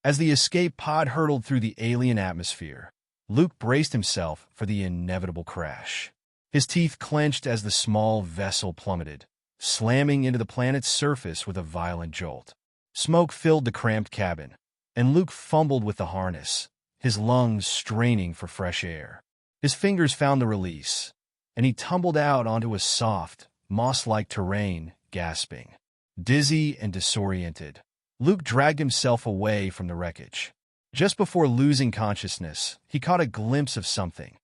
As the escape pod hurtled through the alien atmosphere, Luke braced himself for the inevitable crash. His teeth clenched as the small vessel plummeted, slamming into the planet's surface with a violent jolt. Smoke filled the cramped cabin, and Luke fumbled with the harness, his lungs straining for fresh air. His fingers found the release, and he tumbled out onto a soft, moss-like terrain, gasping. Dizzy and disoriented, Luke dragged himself away from the wreckage. Just before losing consciousness, he caught a glimpse of something,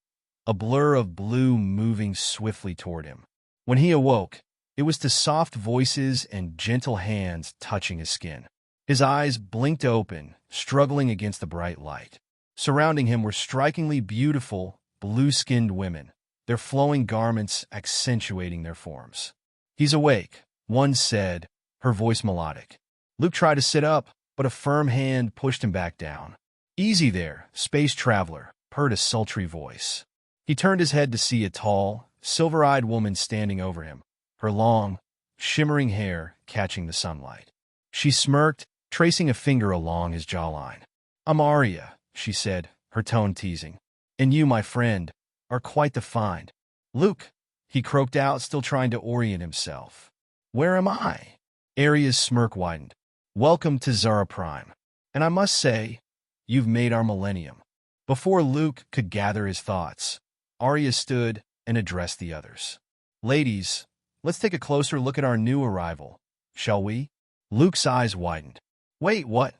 a blur of blue moving swiftly toward him. When he awoke, it was to soft voices and gentle hands touching his skin. His eyes blinked open, struggling against the bright light. Surrounding him were strikingly beautiful, blue-skinned women, their flowing garments accentuating their forms. "He's awake," one said, her voice melodic. Luke tried to sit up, but a firm hand pushed him back down. "Easy there, space traveler," purred a sultry voice. He turned his head to see a tall, silver-eyed woman standing over him, her long, shimmering hair catching the sunlight. She smirked, tracing a finger along his jawline. "I'm Arya," she said, her tone teasing. "And you, my friend, are quite the find." "Luke," he croaked out, still trying to orient himself. "Where am I?" Arya's smirk widened. "Welcome to Zara Prime. And I must say, you've made our millennium." Before Luke could gather his thoughts, Arya stood and addressed the others. "Ladies, let's take a closer look at our new arrival, shall we?" Luke's eyes widened. "Wait, what?"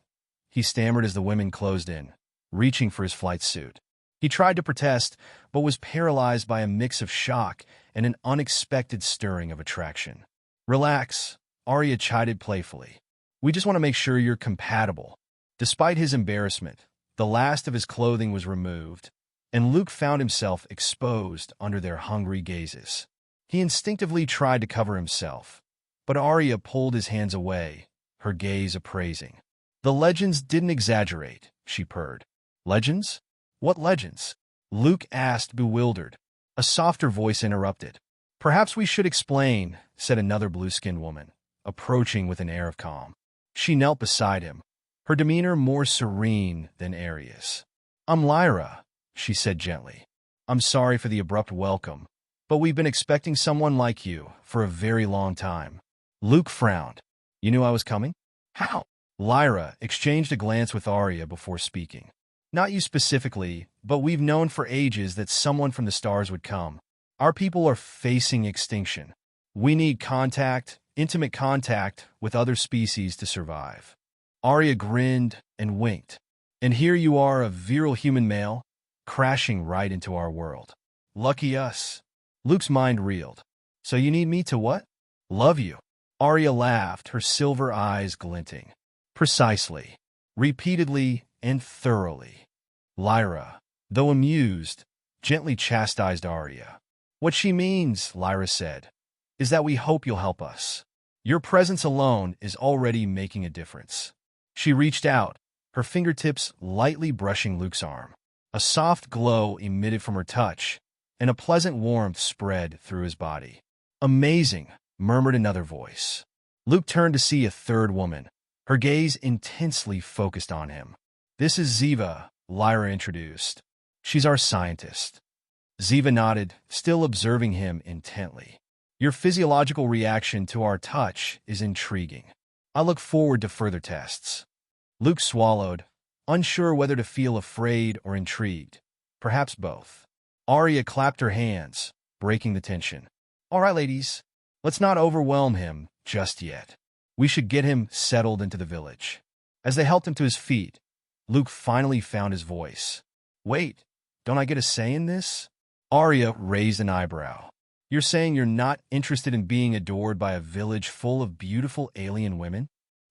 he stammered as the women closed in, reaching for his flight suit. He tried to protest, but was paralyzed by a mix of shock and an unexpected stirring of attraction. "Relax," Arya chided playfully. "We just want to make sure you're compatible." Despite his embarrassment, the last of his clothing was removed, and Luke found himself exposed under their hungry gazes. He instinctively tried to cover himself, but Arya pulled his hands away, her gaze appraising. "The legends didn't exaggerate," she purred. "Legends? What legends?" Luke asked, bewildered. A softer voice interrupted. "Perhaps we should explain," said another blue-skinned woman, approaching with an air of calm. She knelt beside him, her demeanor more serene than Arya's. "I'm Lyra," she said gently. "I'm sorry for the abrupt welcome, but we've been expecting someone like you for a very long time." Luke frowned. "You knew I was coming?" "How?" Lyra exchanged a glance with Arya before speaking. "Not you specifically, but we've known for ages that someone from the stars would come. Our people are facing extinction. We need contact, intimate contact with other species to survive." Arya grinned and winked. "And here you are, a virile human male, crashing right into our world. Lucky us." Luke's mind reeled. "So you need me to what?" "Love you." Arya laughed, her silver eyes glinting. "Precisely. Repeatedly and thoroughly." Lyra, though amused, gently chastised Arya. "What she means," Lyra said, "is that we hope you'll help us. Your presence alone is already making a difference." She reached out, her fingertips lightly brushing Luke's arm. A soft glow emitted from her touch, and a pleasant warmth spread through his body. "Amazing," murmured another voice. Luke turned to see a third woman, her gaze intensely focused on him. "This is Ziva," Lyra introduced. "She's our scientist." Ziva nodded, still observing him intently. "Your physiological reaction to our touch is intriguing. I look forward to further tests." Luke swallowed, unsure whether to feel afraid or intrigued. Perhaps both. Arya clapped her hands, breaking the tension. "All right, ladies, let's not overwhelm him just yet. We should get him settled into the village." As they helped him to his feet, Luke finally found his voice. "Wait, don't I get a say in this?" Arya raised an eyebrow. "You're saying you're not interested in being adored by a village full of beautiful alien women?"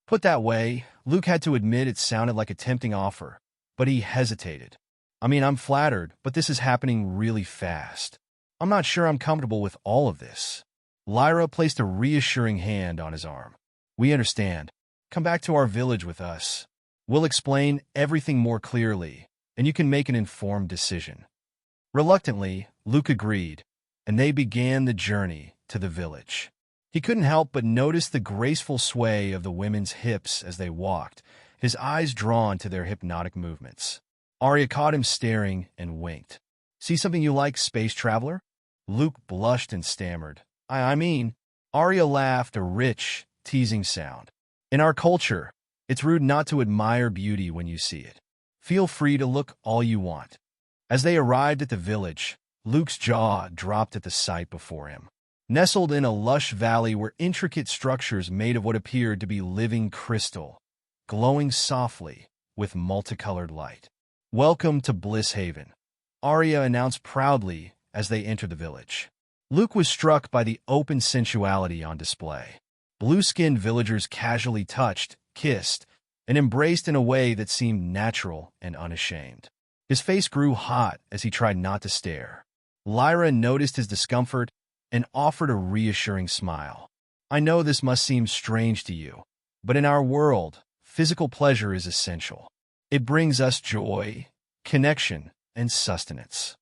Put that way, Luke had to admit it sounded like a tempting offer, but he hesitated. "I mean, I'm flattered, but this is happening really fast. I'm not sure I'm comfortable with all of this." Lyra placed a reassuring hand on his arm. "We understand. Come back to our village with us. We'll explain everything more clearly, and you can make an informed decision." Reluctantly, Luke agreed, and they began the journey to the village. He couldn't help but notice the graceful sway of the women's hips as they walked, his eyes drawn to their hypnotic movements. Arya caught him staring and winked. "See something you like, space traveler?" Luke blushed and stammered. I mean, Arya laughed, a rich, teasing sound. "In our culture, it's rude not to admire beauty when you see it. Feel free to look all you want." As they arrived at the village, Luke's jaw dropped at the sight before him. Nestled in a lush valley were intricate structures made of what appeared to be living crystal, glowing softly with multicolored light. "Welcome to Bliss Haven," Arya announced proudly as they entered the village. Luke was struck by the open sensuality on display. Blue-skinned villagers casually touched, kissed, and embraced in a way that seemed natural and unashamed. His face grew hot as he tried not to stare. Lyra noticed his discomfort and offered a reassuring smile. "I know this must seem strange to you, but in our world, physical pleasure is essential. It brings us joy, connection, and sustenance."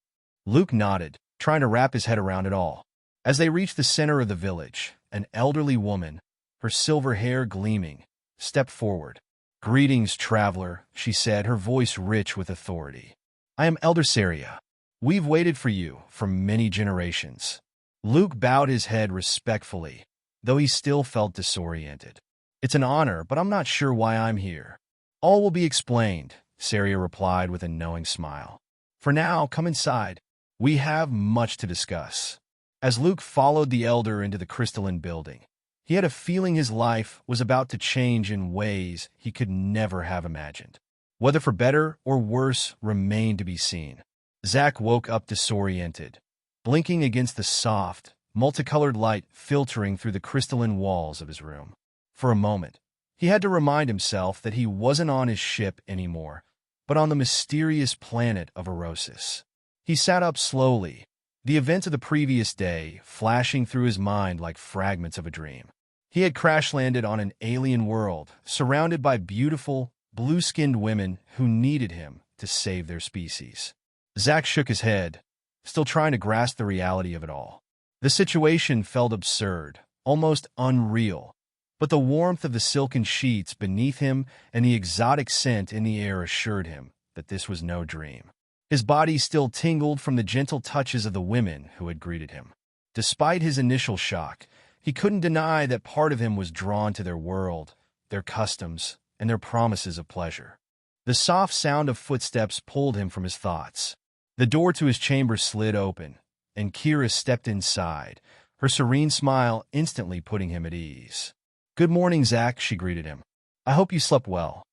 Luke nodded, trying to wrap his head around it all. As they reached the center of the village, an elderly woman, her silver hair gleaming, stepped forward. "Greetings, traveler," she said, her voice rich with authority. "I am Elder Saria. We've waited for you for many generations." Luke bowed his head respectfully, though he still felt disoriented. "It's an honor, but I'm not sure why I'm here." "All will be explained," Saria replied with a knowing smile. "For now, come inside. We have much to discuss." As Luke followed the elder into the crystalline building, he had a feeling his life was about to change in ways he could never have imagined. Whether for better or worse remained to be seen. Zach woke up disoriented, blinking against the soft, multicolored light filtering through the crystalline walls of his room. For a moment, he had to remind himself that he wasn't on his ship anymore, but on the mysterious planet of Erosis. He sat up slowly, the events of the previous day flashing through his mind like fragments of a dream. He had crash-landed on an alien world, surrounded by beautiful, blue-skinned women who needed him to save their species. Zach shook his head, still trying to grasp the reality of it all. The situation felt absurd, almost unreal, but the warmth of the silken sheets beneath him and the exotic scent in the air assured him that this was no dream. His body still tingled from the gentle touches of the women who had greeted him. Despite his initial shock, he couldn't deny that part of him was drawn to their world, their customs, and their promises of pleasure. The soft sound of footsteps pulled him from his thoughts. The door to his chamber slid open, and Kira stepped inside, her serene smile instantly putting him at ease. "Good morning, Zach," she greeted him. "I hope you slept well."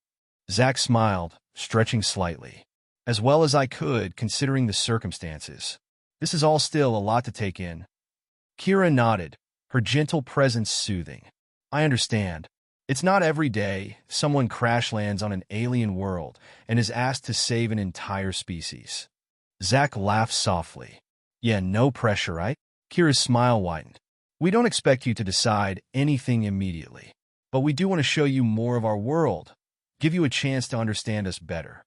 Zach smiled, stretching slightly. "As well as I could, considering the circumstances. This is all still a lot to take in." Kira nodded, her gentle presence soothing. "I understand. It's not every day someone crash lands on an alien world and is asked to save an entire species." Zach laughed softly. "Yeah, no pressure, right?" Kira's smile widened. "We don't expect you to decide anything immediately, but we do want to show you more of our world, give you a chance to understand us better."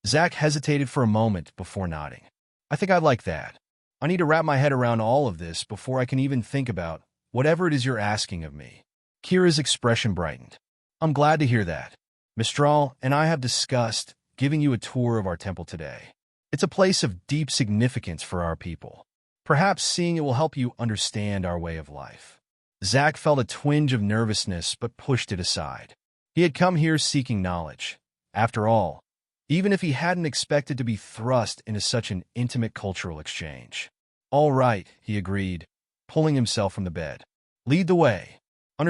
Zach hesitated for a moment before nodding. "I think I'd like that. I need to wrap my head around all of this before I can even think about whatever it is you're asking of me." Kira's expression brightened. "I'm glad to hear that. Mistral and I have discussed giving you a tour of our temple today. It's a place of deep significance for our people. Perhaps seeing it will help you understand our way of life." Zach felt a twinge of nervousness but pushed it aside. He had come here seeking knowledge. After all, even if he hadn't expected to be thrust into such an intimate cultural exchange. "All right," he agreed, pulling himself from the bed. "Lead the way." The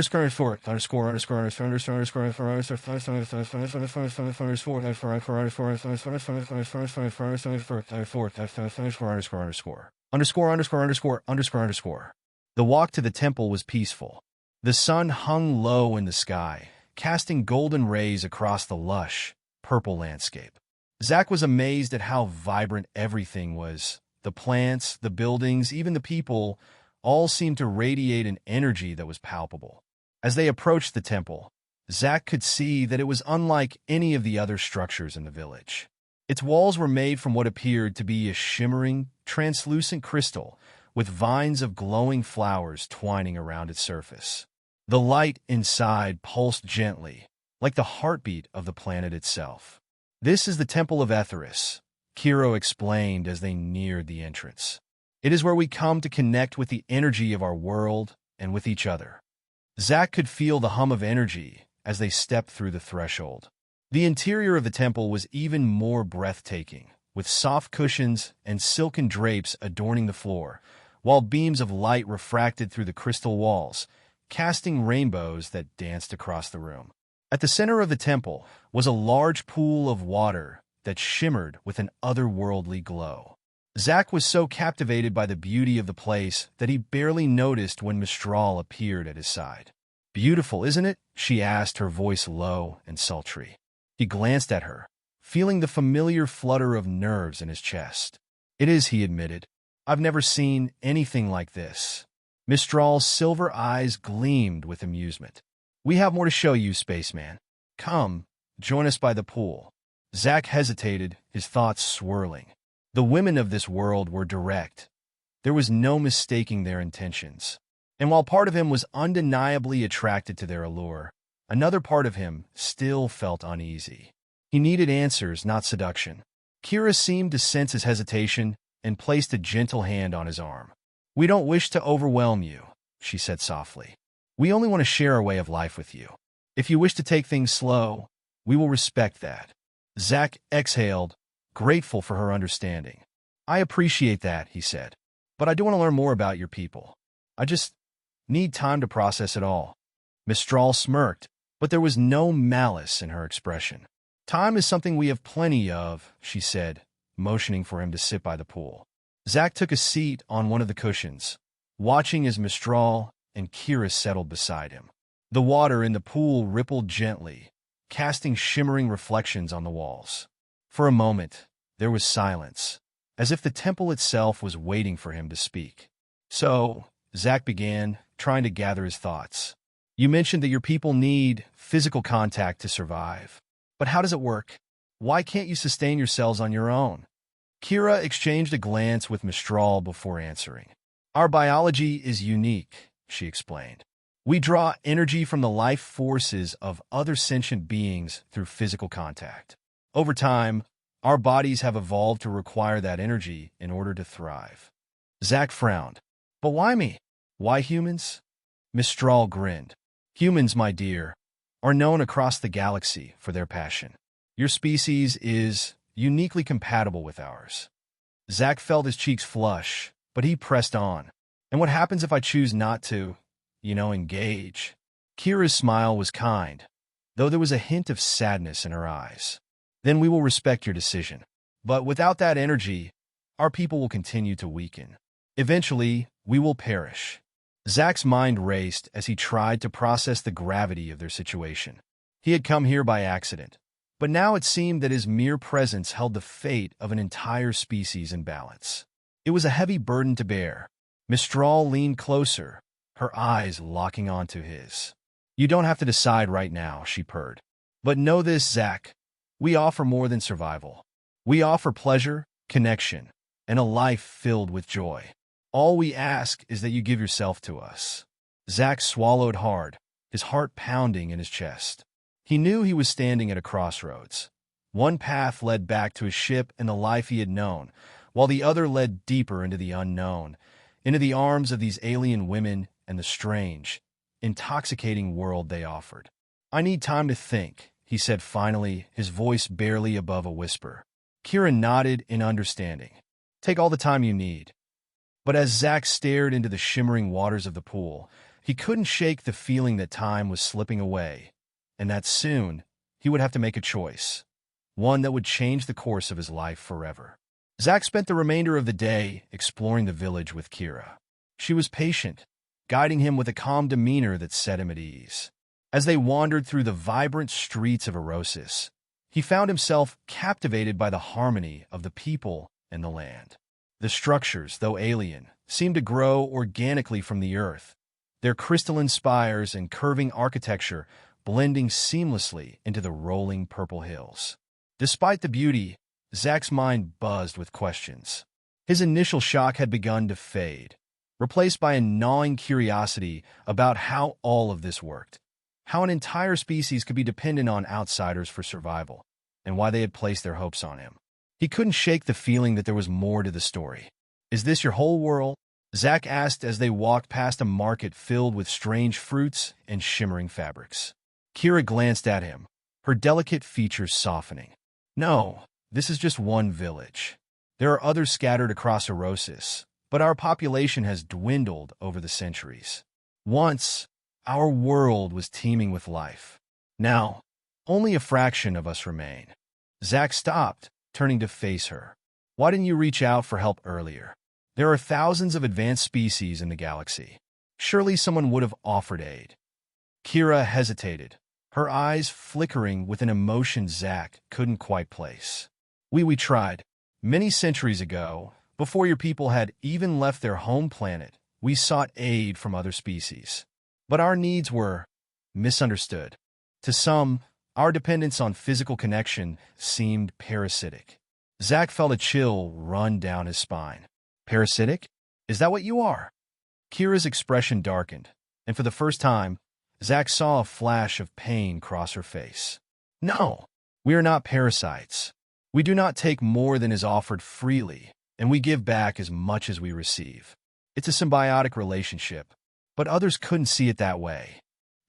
walk to the temple was peaceful. The sun hung low in the sky, casting golden rays across the lush, purple landscape. Zach was amazed at how vibrant everything was. The plants, the buildings, even the people, all seemed to radiate an energy that was palpable. As they approached the temple, Zach could see that it was unlike any of the other structures in the village. Its walls were made from what appeared to be a shimmering, translucent crystal, with vines of glowing flowers twining around its surface. The light inside pulsed gently, like the heartbeat of the planet itself. This is the Temple of Erosis, Kiro explained as they neared the entrance. It is where we come to connect with the energy of our world and with each other. Zack could feel the hum of energy as they stepped through the threshold. The interior of the temple was even more breathtaking, with soft cushions and silken drapes adorning the floor, while beams of light refracted through the crystal walls, casting rainbows that danced across the room. At the center of the temple was a large pool of water that shimmered with an otherworldly glow. Zack was so captivated by the beauty of the place that he barely noticed when Mistral appeared at his side. "Beautiful, isn't it?" she asked, her voice low and sultry. He glanced at her, feeling the familiar flutter of nerves in his chest. "It is," he admitted. "I've never seen anything like this." Mistral's silver eyes gleamed with amusement. "We have more to show you, spaceman. Come, join us by the pool." Zack hesitated, his thoughts swirling. The women of this world were direct. There was no mistaking their intentions. And while part of him was undeniably attracted to their allure, another part of him still felt uneasy. He needed answers, not seduction. Kira seemed to sense his hesitation and placed a gentle hand on his arm. "We don't wish to overwhelm you," she said softly. "We only want to share our way of life with you. If you wish to take things slow, we will respect that." Zack exhaled, grateful for her understanding. "I appreciate that," he said. "But I do want to learn more about your people. I just need time to process it all." Mistral smirked, but there was no malice in her expression. "Time is something we have plenty of," she said, motioning for him to sit by the pool. Zack took a seat on one of the cushions, watching as Mistral and Kira settled beside him. The water in the pool rippled gently, casting shimmering reflections on the walls. For a moment, there was silence, as if the temple itself was waiting for him to speak. "So," Zack began, trying to gather his thoughts, "you mentioned that your people need physical contact to survive. But how does it work? Why can't you sustain yourselves on your own?" Kira exchanged a glance with Mistral before answering. "Our biology is unique," she explained. "We draw energy from the life forces of other sentient beings through physical contact. Over time, our bodies have evolved to require that energy in order to thrive." Zack frowned. "But why me? Why humans?" Mistral grinned. "Humans, my dear, are known across the galaxy for their passion. Your species is uniquely compatible with ours." Zack felt his cheeks flush, but he pressed on. "And what happens if I choose not to, engage?" Kira's smile was kind, though there was a hint of sadness in her eyes. "Then we will respect your decision. But without that energy, our people will continue to weaken. Eventually, we will perish." Zack's mind raced as he tried to process the gravity of their situation. He had come here by accident, but now it seemed that his mere presence held the fate of an entire species in balance. It was a heavy burden to bear. Mistral leaned closer, her eyes locking onto his. "You don't have to decide right now," she purred. "But know this, Zack. We offer more than survival. We offer pleasure, connection, and a life filled with joy. All we ask is that you give yourself to us." Zack swallowed hard, his heart pounding in his chest. He knew he was standing at a crossroads. One path led back to his ship and the life he had known, while the other led deeper into the unknown, into the arms of these alien women and the strange, intoxicating world they offered. "I need time to think," he said finally, his voice barely above a whisper. Kira nodded in understanding. "Take all the time you need." But as Zack stared into the shimmering waters of the pool, he couldn't shake the feeling that time was slipping away, and that soon he would have to make a choice, one that would change the course of his life forever. Zack spent the remainder of the day exploring the village with Kira. She was patient, guiding him with a calm demeanor that set him at ease. As they wandered through the vibrant streets of Erosis, he found himself captivated by the harmony of the people and the land. The structures, though alien, seemed to grow organically from the earth, their crystalline spires and curving architecture blending seamlessly into the rolling purple hills. Despite the beauty, Zack's mind buzzed with questions. His initial shock had begun to fade, replaced by a gnawing curiosity about how all of this worked. how an entire species could be dependent on outsiders for survival, and why they had placed their hopes on him. He couldn't shake the feeling that there was more to the story. "Is this your whole world?" Zack asked as they walked past a market filled with strange fruits and shimmering fabrics. Kira glanced at him, her delicate features softening. "No, this is just one village. There are others scattered across Erosis, but our population has dwindled over the centuries. Once, our world was teeming with life. Now, only a fraction of us remain." Zack stopped, turning to face her. "Why didn't you reach out for help earlier? There are thousands of advanced species in the galaxy. Surely someone would have offered aid." Kira hesitated, her eyes flickering with an emotion Zack couldn't quite place. We tried. Many centuries ago, before your people had even left their home planet, we sought aid from other species. But our needs were misunderstood. To some, our dependence on physical connection seemed parasitic." Zack felt a chill run down his spine. "Parasitic? Is that what you are?" Kira's expression darkened, and for the first time, Zack saw a flash of pain cross her face. "No, we are not parasites. We do not take more than is offered freely, and we give back as much as we receive. It's a symbiotic relationship, but others couldn't see it that way."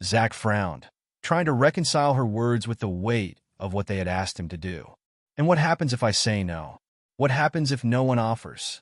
Zack frowned, trying to reconcile her words with the weight of what they had asked him to do. "And what happens if I say no? What happens if no one offers?"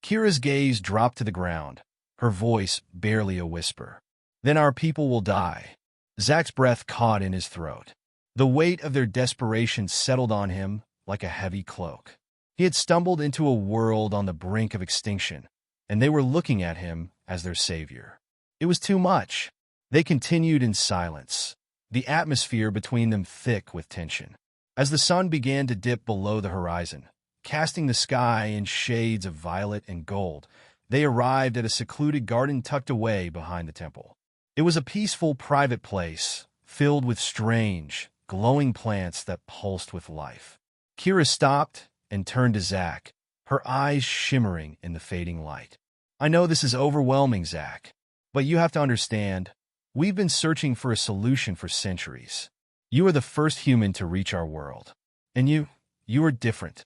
Kira's gaze dropped to the ground, her voice barely a whisper. "Then our people will die." Zack's breath caught in his throat. The weight of their desperation settled on him like a heavy cloak. He had stumbled into a world on the brink of extinction, and they were looking at him as their savior. It was too much. They continued in silence, the atmosphere between them thick with tension. As the sun began to dip below the horizon, casting the sky in shades of violet and gold, they arrived at a secluded garden tucked away behind the temple. It was a peaceful, private place, filled with strange, glowing plants that pulsed with life. Kira stopped and turned to Zack, her eyes shimmering in the fading light. "I know this is overwhelming, Zack, but you have to understand, we've been searching for a solution for centuries. You are the first human to reach our world. And you are different."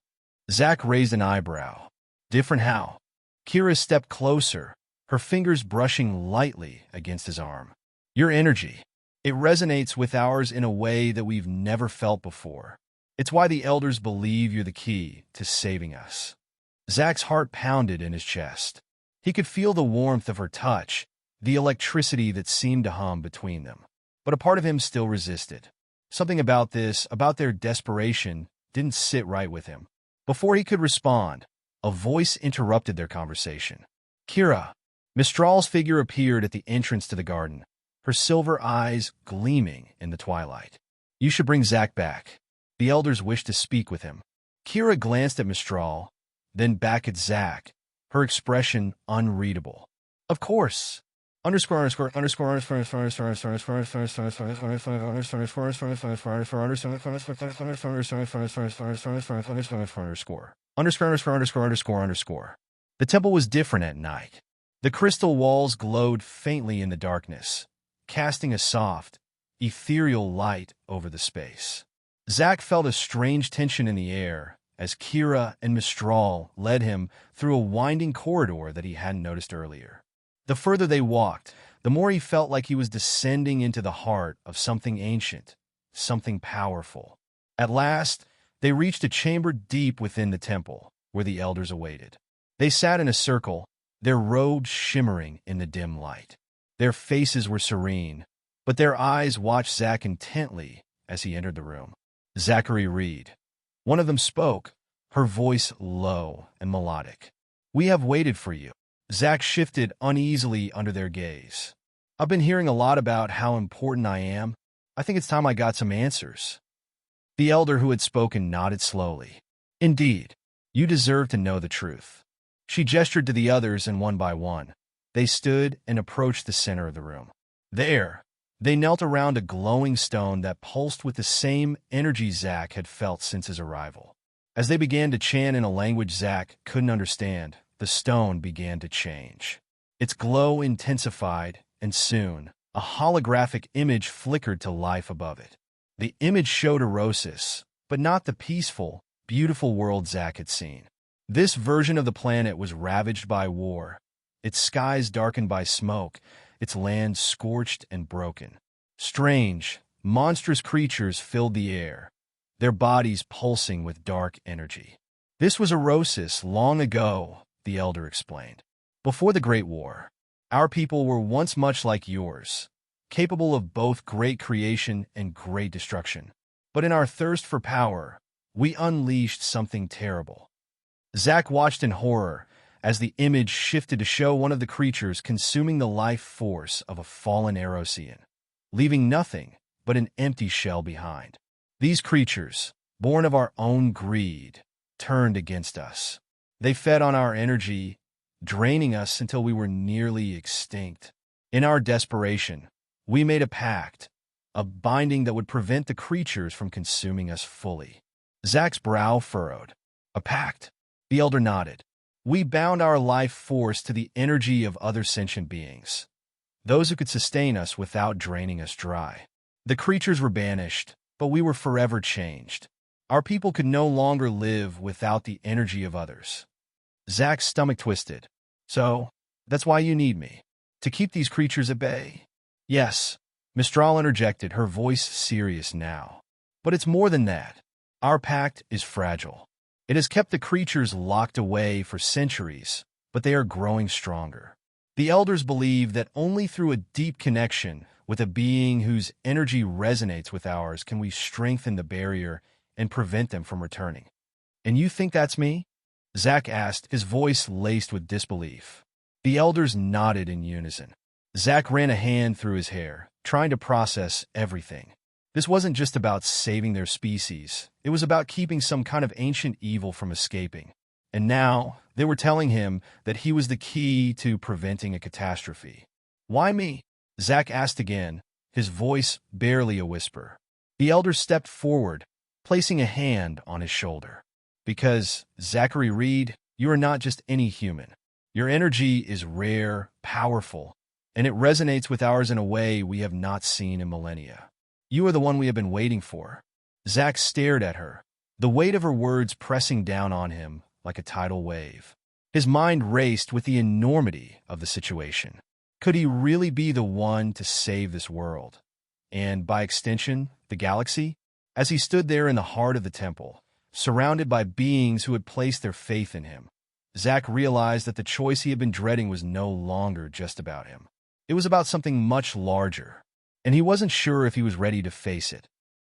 Zack raised an eyebrow. "Different how?" Kira stepped closer, her fingers brushing lightly against his arm. "Your energy. It resonates with ours in a way that we've never felt before. It's why the elders believe you're the key to saving us." Zack's heart pounded in his chest. He could feel the warmth of her touch, the electricity that seemed to hum between them. But a part of him still resisted. Something about their desperation, didn't sit right with him. Before he could respond, a voice interrupted their conversation. "Kira." Mistral's figure appeared at the entrance to the garden, her silver eyes gleaming in the twilight. "You should bring Zack back. The elders wish to speak with him." Kira glanced at Mistral, then back at Zack, her expression unreadable. "Of course." The temple was different at night. The crystal walls glowed faintly in the darkness, casting a soft, ethereal light over the space. Zack felt a strange tension in the air as Kira and Mistral led him through a winding corridor that he hadn't noticed earlier. The further they walked, the more he felt like he was descending into the heart of something ancient, something powerful. At last, they reached a chamber deep within the temple, where the elders awaited. They sat in a circle, their robes shimmering in the dim light. Their faces were serene, but their eyes watched Zack intently as he entered the room. Zachary Reed. One of them spoke, her voice low and melodic. "We have waited for you." Zack shifted uneasily under their gaze. "I've been hearing a lot about how important I am. I think it's time I got some answers." The elder who had spoken nodded slowly. "Indeed, you deserve to know the truth." She gestured to the others, and one by one, they stood and approached the center of the room. There, they knelt around a glowing stone that pulsed with the same energy Zack had felt since his arrival. As they began to chant in a language Zack couldn't understand, the stone began to change. Its glow intensified, and soon, A holographic image flickered to life above it. The image showed Erosis, but not the peaceful, beautiful world Zack had seen. This version of the planet was ravaged by war, its skies darkened by smoke, its land scorched and broken. Strange, monstrous creatures filled the air, their bodies pulsing with dark energy. This was Erosis long ago, the Elder explained. Before the Great War, our people were once much like yours, capable of both great creation and great destruction. But in our thirst for power, we unleashed something terrible. Zack watched in horror as the image shifted to show one of the creatures consuming the life force of a fallen Erosian, leaving nothing but an empty shell behind. These creatures, born of our own greed, turned against us. They fed on our energy, draining us until we were nearly extinct. In our desperation, we made a pact, a binding that would prevent the creatures from consuming us fully. Zack's brow furrowed. A pact? The Elder nodded. We bound our life force to the energy of other sentient beings, those who could sustain us without draining us dry. The creatures were banished, but we were forever changed. Our people could no longer live without the energy of others. Zack's stomach twisted. So, that's why you need me, to keep these creatures at bay? Yes, Mistral interjected, her voice serious now. But it's more than that. Our pact is fragile. It has kept the creatures locked away for centuries, but they are growing stronger. The Elders believe that only through a deep connection with a being whose energy resonates with ours can we strengthen the barrier and prevent them from returning. And you think that's me? Zack asked, his voice laced with disbelief. The Elders nodded in unison. Zack ran a hand through his hair, trying to process everything. This wasn't just about saving their species. It was about keeping some kind of ancient evil from escaping. And now, they were telling him that he was the key to preventing a catastrophe. Why me? Zack asked again, his voice barely a whisper. The Elder stepped forward, placing a hand on his shoulder. Because, Zachary Reed, you are not just any human. Your energy is rare, powerful, and it resonates with ours in a way we have not seen in millennia. You are the one we have been waiting for. Zack stared at her, the weight of her words pressing down on him like a tidal wave. His mind raced with the enormity of the situation. Could he really be the one to save this world? And, by extension, the galaxy? As he stood there in the heart of the temple, surrounded by beings who had placed their faith in him, Zack realized that the choice he had been dreading was no longer just about him. It was about something much larger, and he wasn't sure if he was ready to face it.